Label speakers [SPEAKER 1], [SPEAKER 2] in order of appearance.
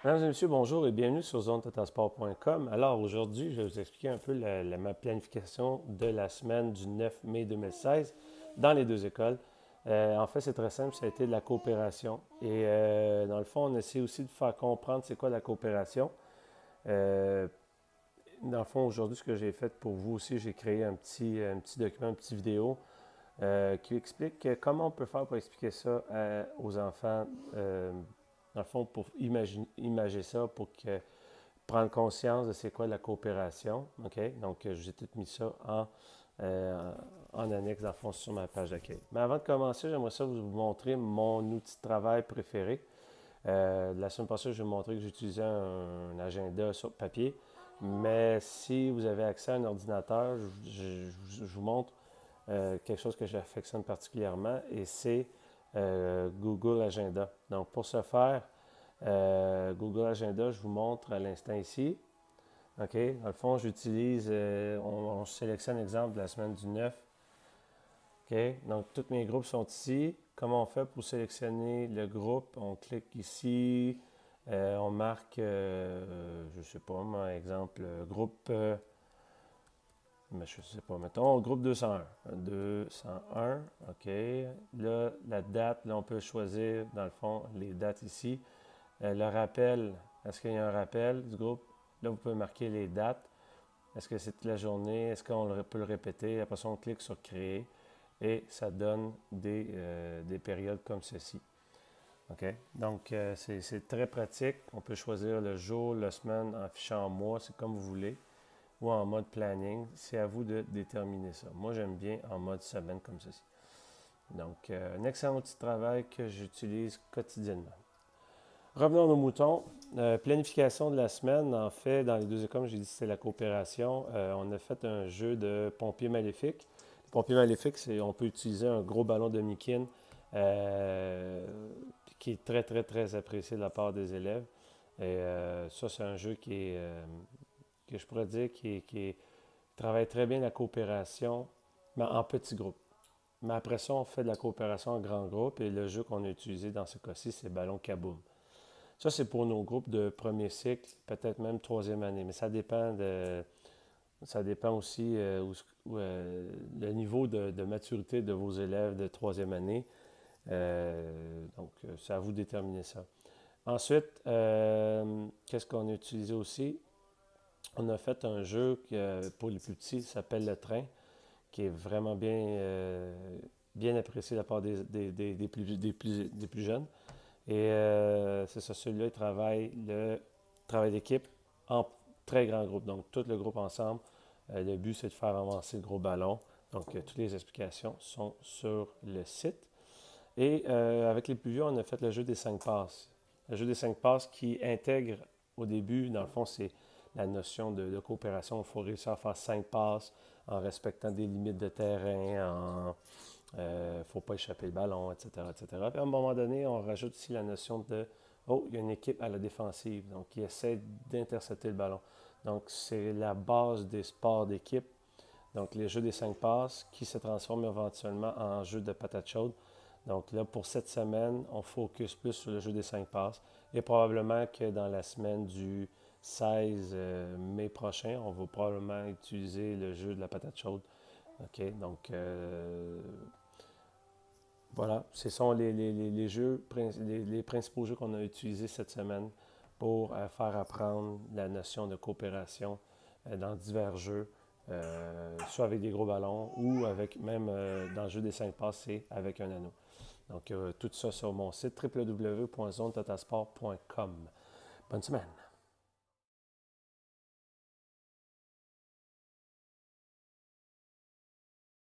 [SPEAKER 1] Mesdames et messieurs, bonjour et bienvenue sur zonetotasport.com. Alors aujourd'hui, je vais vous expliquer un peu ma planification de la semaine du 9 mai 2016 dans les deux écoles. En fait, c'est très simple, ça a été de la coopération. Et dans le fond, on essaie aussi de faire comprendre c'est quoi la coopération. Euh, Dans le fond, aujourd'hui, ce que j'ai fait pour vous aussi, j'ai créé un petit document, une petite vidéo qui explique comment on peut faire pour expliquer ça aux enfants. Dans le fond, pour imager ça, pour que prendre conscience de c'est quoi la coopération. OK? Donc, je vous ai tout mis ça euh, en annexe, dans le fond, sur ma page d'accueil. Mais avant de commencer, j'aimerais ça vous montrer mon outil de travail préféré. La semaine passée, je vais vous montrer que j'utilisais un agenda sur papier. Mais si vous avez accès à un ordinateur, je vous montre quelque chose que j'affectionne particulièrement et c'est Google Agenda. Donc, pour ce faire, Google Agenda, je vous montre à l'instant ici. OK? Dans le fond, j'utilise, on sélectionne exemple de la semaine du 9. OK? Donc, tous mes groupes sont ici. Comment on fait pour sélectionner le groupe? On clique ici. On marque, je ne sais pas, mon exemple, groupe, mais je ne sais pas, mettons, groupe 201. 201, OK. Là, la date, là, on peut choisir, dans le fond, les dates ici. Le rappel, est-ce qu'il y a un rappel du groupe? Là, vous pouvez marquer les dates. Est-ce que c'est toute la journée? Est-ce qu'on peut le répéter? Après ça, on clique sur Créer et ça donne des périodes comme ceci. OK? Donc, c'est très pratique. On peut choisir le jour, la semaine en fichant en mois, c'est comme vous voulez, ou en mode planning. C'est à vous de déterminer ça. Moi, j'aime bien en mode semaine comme ceci. Donc, un excellent outil de travail que j'utilise quotidiennement. Revenons à nos moutons. Planification de la semaine, en fait, dans les deux écoles, j'ai dit que c'était la coopération. On a fait un jeu de pompier maléfique. Le pompier maléfique, c'est on peut utiliser un gros ballon de Mikin euh, qui est très, très, très apprécié de la part des élèves. Et ça, c'est un jeu que je pourrais dire qui travaille très bien la coopération, mais en petits groupes. Mais après ça, on fait de la coopération en grand groupe et le jeu qu'on a utilisé dans ce cas-ci, c'est Ballon Kaboom. Ça, c'est pour nos groupes de premier cycle, peut-être même troisième année, mais ça dépend aussi le niveau de maturité de vos élèves de troisième année. Donc, c'est à vous de déterminer ça. Ensuite, qu'est-ce qu'on a utilisé aussi? On a fait un jeu pour les plus petits, qui s'appelle Le Train, qui est vraiment bien apprécié de la part des plus jeunes. Et c'est ça, celui-là, il travaille le travail d'équipe en très grand groupe. Donc, tout le groupe ensemble. Le but, c'est de faire avancer le gros ballon. Donc, toutes les explications sont sur le site. Et avec les plus vieux, on a fait le jeu des 5 passes. Le jeu des 5 passes qui intègre au début, dans le fond, c'est la notion de coopération. Il faut réussir à faire 5 passes en respectant des limites de terrain, il ne faut pas échapper le ballon, etc., etc. Puis à un moment donné, on rajoute aussi la notion de oh, il y a une équipe à la défensive, donc qui essaie d'intercepter le ballon. Donc, c'est la base des sports d'équipe. Donc, les jeux des 5 passes qui se transforment éventuellement en jeu de patate chaude. Donc, là, pour cette semaine, on focus plus sur le jeu des 5 passes. Et probablement que dans la semaine du 16 mai prochain, on va probablement utiliser le jeu de la patate chaude. OK? Donc, voilà, ce sont les jeux, les principaux jeux qu'on a utilisés cette semaine pour faire apprendre la notion de coopération dans divers jeux, soit avec des gros ballons ou avec même dans le jeu des 5 passes, c'est avec un anneau. Donc, tout ça sur mon site www.zonetotasport.com. Bonne semaine!